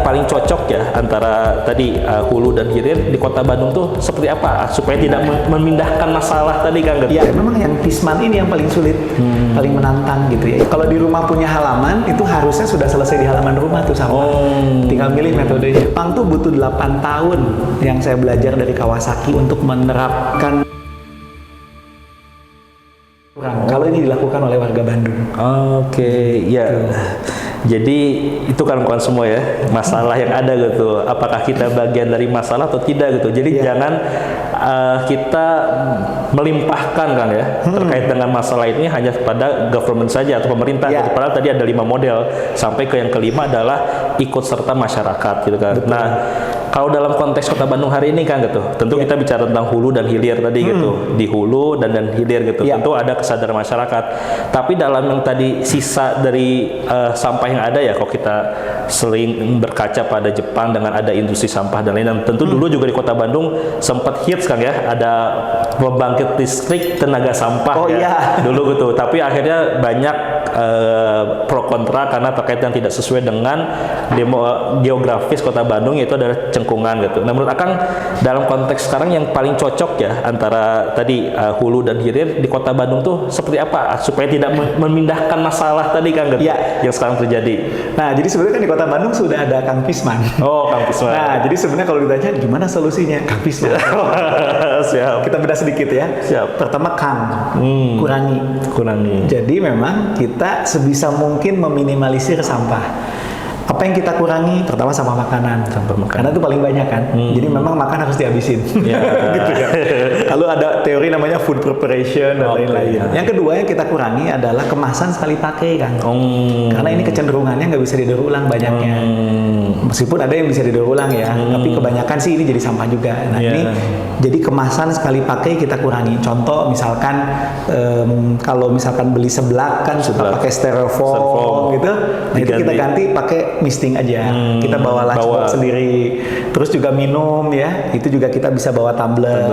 paling cocok ya antara tadi hulu dan hilir di Kota Bandung tuh seperti apa supaya tidak memindahkan masalah tadi Kang? Ya memang yang Pisman ini yang paling sulit, paling menantang gitu ya. Kalau di rumah punya halaman itu harusnya sudah selesai di halaman rumah tuh sampah. Tinggal milih metodenya. Jepang tuh butuh 8 tahun yang saya belajar dari Kawasaki untuk menerapkan kalau ini dilakukan oleh warga Bandung. Oke, ya. Jadi itu kan bukan semua ya masalah yang ada gitu. Apakah kita bagian dari masalah atau tidak gitu. Jadi jangan kita melimpahkan kan ya terkait dengan masalah ini hanya kepada government saja atau pemerintah. Gitu. Padahal tadi ada 5 model sampai ke yang kelima adalah ikut serta masyarakat gitu kan. Betul. Nah, kalau dalam konteks Kota Bandung hari ini kan gitu, tentu kita bicara tentang hulu dan hilir tadi gitu, di hulu dan hilir gitu, tentu ada kesadaran masyarakat. Tapi dalam yang tadi sisa dari sampah yang ada ya, kalau kita sering berkaca pada Jepang dengan ada industri sampah dan lain-lain, tentu dulu juga di Kota Bandung sempat hits kan ya, ada pembangkit listrik tenaga sampah dulu gitu. Tapi akhirnya banyak pro kontra karena terkait yang tidak sesuai dengan geografis Kota Bandung, yaitu adalah cengkungan gitu. Nah, menurut Akang dalam konteks sekarang yang paling cocok ya antara tadi hulu dan hilir di Kota Bandung tuh seperti apa supaya tidak memindahkan masalah tadi Kang gitu, yang sekarang terjadi. Nah, jadi sebenarnya kan di Kota Bandung sudah ada Kang Pisman. Oh, Kang Pisman. Nah, jadi sebenarnya kalau ditanya gimana solusinya, Kang Pisman. Siap. Kita beda sedikit ya. Siap. Pertama Kang, kurangi. Jadi memang kita sebisa mungkin meminimalisir sampah. Apa yang kita kurangi? Pertama sampah makanan. Karena itu paling banyak kan. Jadi memang makan harus dihabisin. Gitu ya. Lalu ada teori namanya food preparation dan lain-lain. Yang kedua yang kita kurangi adalah kemasan sekali pakai kan. Karena ini kecenderungannya nggak bisa didaur ulang banyaknya. Meskipun ada yang bisa didaur ulang ya, tapi kebanyakan sih ini jadi sampah juga. Nah ini jadi kemasan sekali pakai kita kurangi. Contoh misalkan kalau misalkan beli seblak kan suka pakai styrofoam gitu. Nah itu kita ganti pakai misting aja. Kita bawa lunchbox sendiri. Terus juga minum ya, itu juga kita bisa bawa tumbler.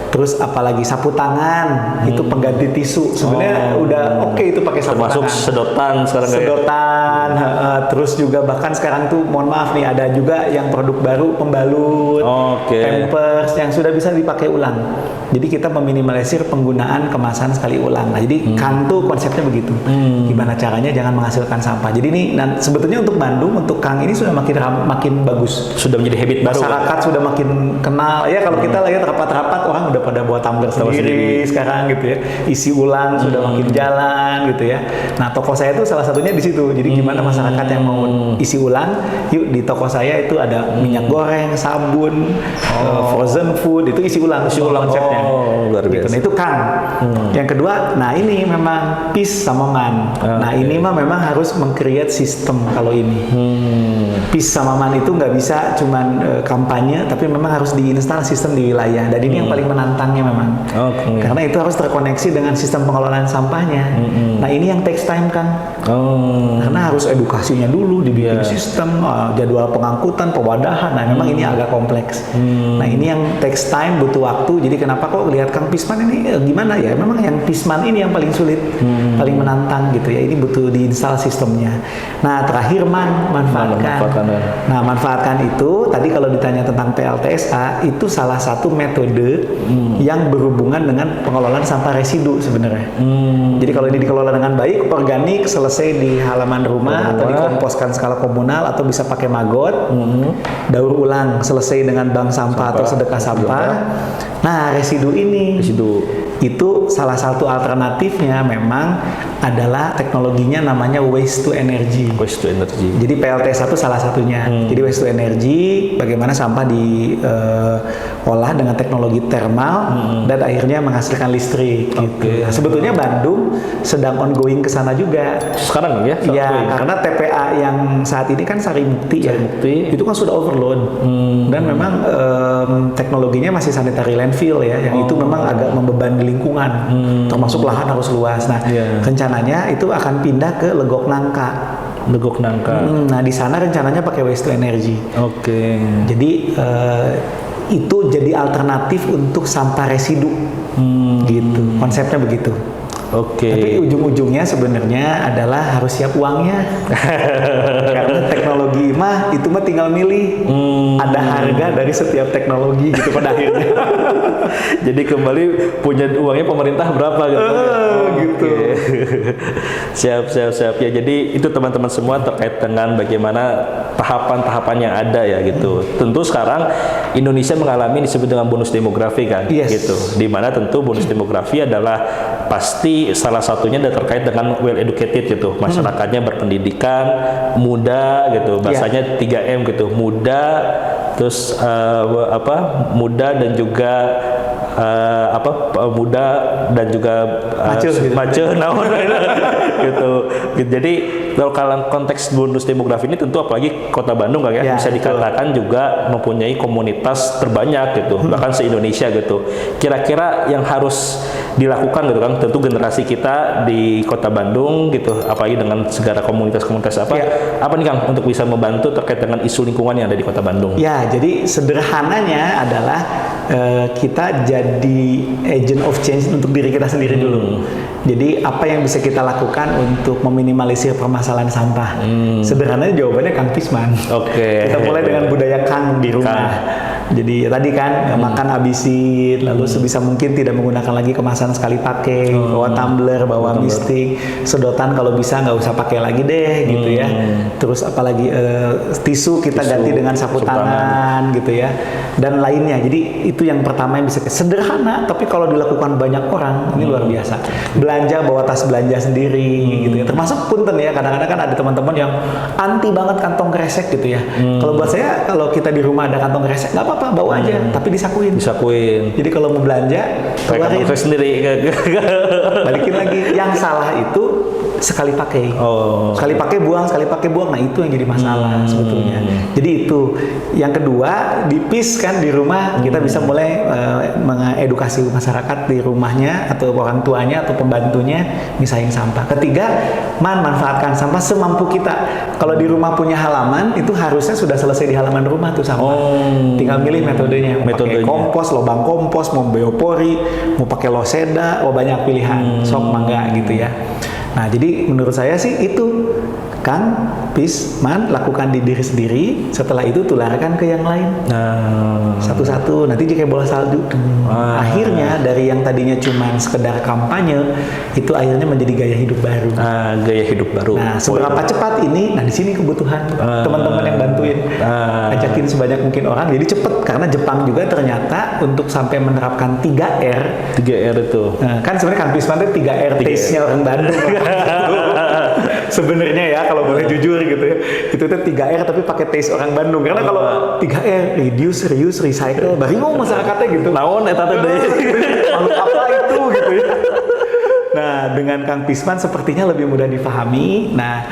Terus apalagi sapu tangan, itu pengganti tisu. Sebenarnya udah oke itu pakai sapu tangan. Termasuk sedotan sekarang. Sedotan. Terus juga bahkan sekarang tuh mohon maaf nih ada juga yang produk baru pembalut, Pampers yang sudah bisa dipakai ulang. Jadi kita meminimalisir penggunaan kemasan sekali ulang. Nah, jadi Kang tuh konsepnya begitu. Gimana caranya jangan menghasilkan sampah. Jadi ini sebetulnya untuk Bandung, untuk Kang ini sudah makin bagus. Sudah menjadi habit baru. Masyarakat sudah makin kenal. Ya kalau kita lihat rapat-rapat orang udah pada buat tumbler sendiri sekarang gitu ya. Isi ulang sudah makin jalan gitu ya. Nah, toko saya itu salah satunya di situ. Jadi gimana masyarakat yang mau isi ulang, yuk di toko saya itu ada minyak goreng, sabun, frozen food, itu isi ulang konsepnya. Luar biasa. Nah, itu Kang. Yang kedua, nah ini memang Pis sama Man. Nah ini mah memang harus meng-create sistem kalau ini. Pis sama Man itu nggak bisa cuman kampanye, tapi memang harus diinstal sistem di wilayah. Dan ini yang paling menantangnya memang. Karena itu harus terkoneksi dengan sistem pengelolaan sampahnya. Nah ini yang takes time kan. Karena harus edukasinya dulu, dibikin sistem, jadwal pengangkutan, pewadahan. Nah memang ini agak kompleks. Nah ini yang takes time, butuh waktu. Jadi kenapa kok lihat Kang Pisman ini gimana ya? Memang yang Pisman ini yang paling sulit, paling menantang gitu ya. Ini butuh diinstal sistemnya. Nah terakhir manfaatkan. Nah manfaatkan itu tadi kalau ditanya tentang PLTSA itu salah satu metode yang berhubungan dengan pengelolaan sampah residu sebenarnya. Jadi kalau ini dikelola dengan baik, organik, selesai di halaman rumah atau dikomposkan skala komunal atau bisa pakai maggot, daur ulang, selesai dengan bank sampah atau sedekah sampah. Nah residu ini itu salah satu alternatifnya memang adalah teknologinya namanya waste to energy. Jadi PLTSA itu salah satunya. Jadi waste to energy, bagaimana sampah diolah dengan teknologi thermal dan akhirnya menghasilkan listrik. Gitu. Nah, sebetulnya Bandung sedang ongoing ke sana juga. Sekarang ya? Iya, karena TPA yang saat ini kan Sarimukti ya. Itu kan sudah overload. Dan memang teknologinya masih sanitary landfill ya, yang itu memang agak membebani lingkungan. Termasuk lahan harus luas. Nah, rencananya itu akan pindah ke Legok Nangka. Nah, di sana rencananya pakai waste to energy. Jadi itu jadi alternatif untuk sampah residu. Gitu. Konsepnya begitu. Tapi ujung-ujungnya sebenarnya adalah harus siap uangnya. Karena teknologi mah itu mah tinggal milih. Ada harga dari setiap teknologi gitu pada akhirnya. Jadi kembali punya uangnya pemerintah berapa gitu. Gitu. Siap ya. Jadi itu teman-teman semua terkait dengan bagaimana tahapan-tahapan yang ada ya gitu. Tentu sekarang Indonesia mengalami disebut dengan bonus demografi kan, gitu. Di mana tentu bonus demografi adalah pasti salah satunya adalah terkait dengan well educated gitu. Masyarakatnya berpendidikan, muda gitu. Bahasanya 3M gitu. Muda, terus muda dan juga muda dan juga mace gitu. Jadi kalau konteks bonus demografi ini tentu apalagi Kota Bandung kan ya, bisa dikatakan juga mempunyai komunitas terbanyak gitu, bahkan se-Indonesia gitu. Kira-kira yang harus dilakukan gitu kan, tentu generasi kita di Kota Bandung gitu, apalagi dengan segala komunitas-komunitas apa nih Kang untuk bisa membantu terkait dengan isu lingkungan yang ada di Kota Bandung? Ya, jadi sederhananya adalah kita jadi agent of change untuk diri kita sendiri dulu. Jadi apa yang bisa kita lakukan untuk meminimalisir permasalahan sampah? Sederhananya jawabannya Kang Pisman. Kita mulai dengan budaya Kang di rumah. Jadi tadi kan makan habisin, lalu sebisa mungkin tidak menggunakan lagi kemasan sekali pakai, bawa tumbler, bawa mistik, sedotan kalau bisa nggak usah pakai lagi deh gitu ya. Terus apalagi tisu kita ganti dengan sapu tangan gitu ya, dan lainnya. Jadi itu yang pertama yang bisa sederhana, tapi kalau dilakukan banyak orang ini luar biasa. Belanja bawa tas belanja sendiri gitu ya. Termasuk punten ya, kadang-kadang kan ada teman-teman yang anti banget kantong kresek gitu ya. Kalau buat saya, kalau kita di rumah ada kantong kresek nggak apa-apa, bawa aja, tapi disakuin. Jadi kalau mau belanja, keluarin sendiri, balikin lagi. Yang salah itu sekali pakai. Sekali pakai buang, sekali pakai buang. Nah itu yang jadi masalah sebetulnya. Jadi itu. Yang kedua, dipis kan di rumah kita bisa mulai mengedukasi masyarakat di rumahnya atau orang tuanya atau pembantunya misahin sampah. Ketiga, manfaatkan sampah semampu kita. Kalau di rumah punya halaman, itu harusnya sudah selesai di halaman rumah tuh sampah. Tinggal milih metodenya. Mau pakai kompos, lobang kompos, mau biopori, mau pakai loseda, banyak pilihan. Sok mangga gitu ya. Nah, jadi menurut saya sih itu Kang Pisman lakukan di diri sendiri, setelah itu tularkan ke yang lain. Satu-satu, nanti jadi kayak bola salju. Akhirnya dari yang tadinya cuma sekedar kampanye, itu akhirnya menjadi gaya hidup baru. Gaya hidup baru. Nah, seberapa cepat ini? Nah, di sini kebutuhan teman-teman yang bantuin. Ajakin sebanyak mungkin orang, jadi cepet. Karena Jepang juga ternyata untuk sampai menerapkan 3R. 3R itu. Kan sebenarnya Kang Pisman itu 3R taste-nya orang Bandung. Sebenarnya ya, kalau boleh jujur gitu ya, itu tuh 3R tapi pakai taste orang Bandung. Karena kalau 3R, reduce, reuse, recycle, bingung masyarakatnya gitu. Naon eta teh deui. Lalu apa itu gitu ya. Nah, dengan Kang Pisman sepertinya lebih mudah difahami. Nah,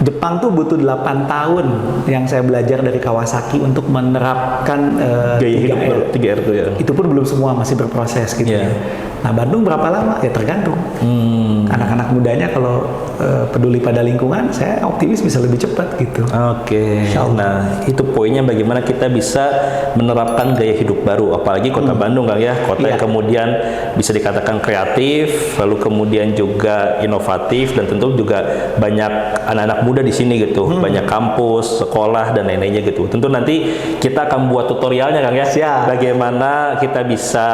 Jepang tuh butuh 8 tahun yang saya belajar dari Kawasaki untuk menerapkan 3R itu ya. Itu pun belum semua, masih berproses gitu ya. Nah, Bandung berapa lama? Ya tergantung. Anak-anak mudanya kalau peduli pada lingkungan, saya optimis bisa lebih cepat gitu. Nah, itu poinnya bagaimana kita bisa menerapkan gaya hidup baru, apalagi Kota Bandung kan ya, kota yang kemudian bisa dikatakan kreatif, lalu kemudian juga inovatif, dan tentu juga banyak anak-anak muda di sini gitu, banyak kampus, sekolah dan lain-lainnya gitu. Tentu nanti kita akan buat tutorialnya Kang ya, bagaimana kita bisa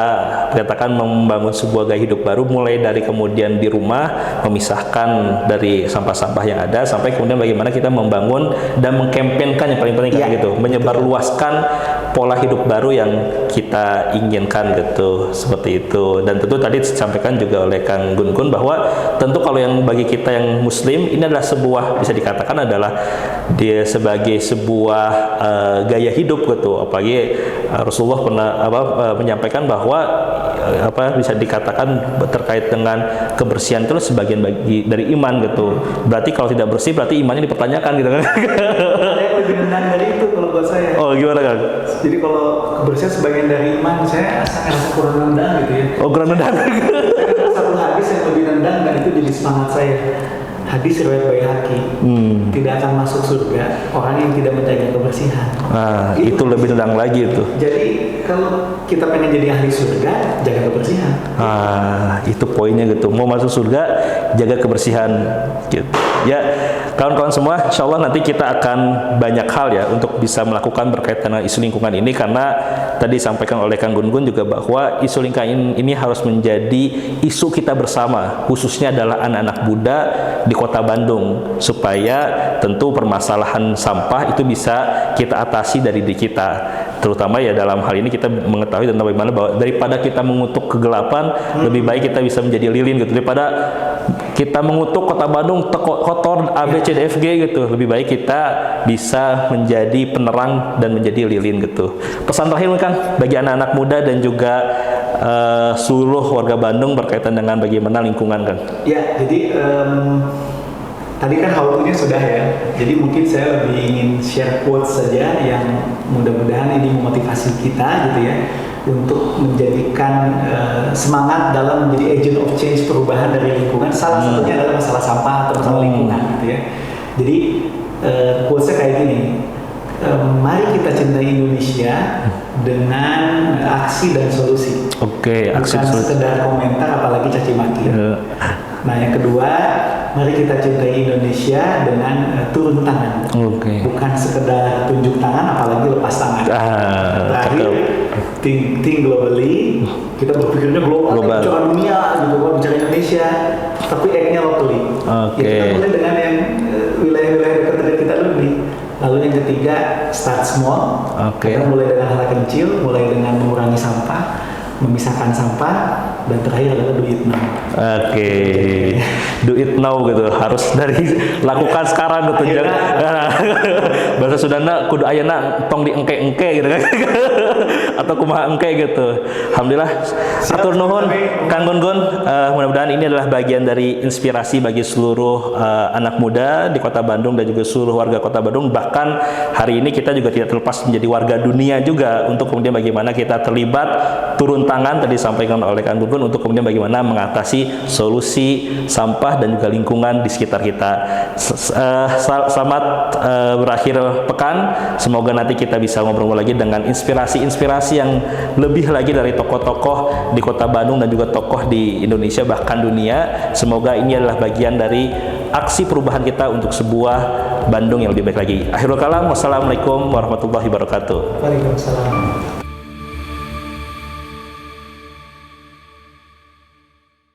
katakan membangun sebuah gaya hidup baru, mulai dari kemudian di rumah memisahkan dari sampah-sampah yang ada, sampai kemudian bagaimana kita membangun dan mengkampanyekan yang paling penting gitu, menyebarluaskan pola hidup baru yang kita inginkan gitu, seperti itu. Dan tentu tadi disampaikan juga oleh Kang Gun-Gun bahwa tentu kalau yang bagi kita yang Muslim ini adalah sebuah, bisa dikatakan adalah dia sebagai sebuah gaya hidup gitu. Apalagi Rasulullah pernah menyampaikan bahwa bisa dikatakan terkait dengan kebersihan itu sebagian dari iman gitu. Berarti kalau tidak bersih berarti imannya dipertanyakan gitu kan. Saya lebih rendah dari itu kalau buat saya. Gimana Kang? Jadi kalau kebersihan sebagian dari iman, saya rasa kurang rendah gitu ya. Kurang rendah. Satu hadis yang lebih rendah dan itu jadi semangat saya. Hadis riwayat Baihaqi, tidak akan masuk surga orang yang tidak menjaga kebersihan. Itu lebih rendah lagi itu. Jadi kalau kita pengen jadi ahli surga, jaga kebersihan. Itu poinnya gitu. Mau masuk surga, jaga kebersihan gitu. Ya, kawan-kawan semua, insya Allah nanti kita akan banyak hal ya untuk bisa melakukan berkaitan dengan isu lingkungan ini, karena tadi disampaikan oleh Kang Gun Gun juga bahwa isu lingkungan ini harus menjadi isu kita bersama, khususnya adalah anak-anak muda di Kota Bandung, supaya tentu permasalahan sampah itu bisa kita atasi dari diri kita. Terutama ya dalam hal ini kita mengetahui tentang bagaimana bahwa daripada kita mengutuk kegelapan, lebih baik kita bisa menjadi lilin gitu, daripada kita mengutuk Kota Bandung kotor A B C D F G gitu, lebih baik kita bisa menjadi penerang dan menjadi lilin gitu. Pesan terakhir Kang bagi anak-anak muda dan juga seluruh warga Bandung berkaitan dengan bagaimana lingkungan Kang. Ya, jadi tadi kan how to-nya sudah ya, jadi mungkin saya lebih ingin share quotes saja yang mudah-mudahan ini memotivasi kita gitu ya, untuk menjadikan semangat dalam menjadi agent of change, perubahan dari lingkungan. Salah satunya adalah masalah sampah atau masalah lingkungan gitu ya. Jadi quotes-nya kayak gini, mari kita cintai Indonesia dengan aksi dan solusi. Oke, aksi bukan sekedar komentar apalagi caci maki. Nah, yang kedua, mari kita cintai Indonesia dengan turun tangan. Bukan sekedar tunjuk tangan apalagi lepas tangan. Terakhir, think globally. Kita berpikirnya global. Bicara dunia gitu kan, bicara Indonesia, tapi act-nya locally. Ya, kita mulai dengan yang wilayah-wilayah dekat kita dulu nih. Lalu yang ketiga, start small. Kita mulai dengan hal kecil, mulai dengan mengurangi sampah, memisahkan sampah, dan terakhir adalah do it now. Do it now gitu, harus dari lakukan sekarang gitu. Bahasa Sundana kudu ayeuna tong diengke-engke gitu kan. Atau kumaha engke gitu. Alhamdulillah, atur nuhun Kang Gun Gun. Mudah-mudahan ini adalah bagian dari inspirasi bagi seluruh anak muda di Kota Bandung dan juga seluruh warga Kota Bandung. Bahkan hari ini kita juga tidak terlepas menjadi warga dunia juga, untuk kemudian bagaimana kita terlibat, turun tangan tadi disampaikan oleh Kang Gun Gun, untuk kemudian bagaimana mengatasi solusi sampah dan juga lingkungan di sekitar kita. Selamat berakhir pekan. Semoga nanti kita bisa ngobrol lagi dengan inspirasi-inspirasi yang lebih lagi dari tokoh-tokoh di Kota Bandung dan juga tokoh di Indonesia bahkan dunia. Semoga ini adalah bagian dari aksi perubahan kita untuk sebuah Bandung yang lebih baik lagi. Akhirul kalam, wassalamualaikum warahmatullahi wabarakatuh. Waalaikumsalam.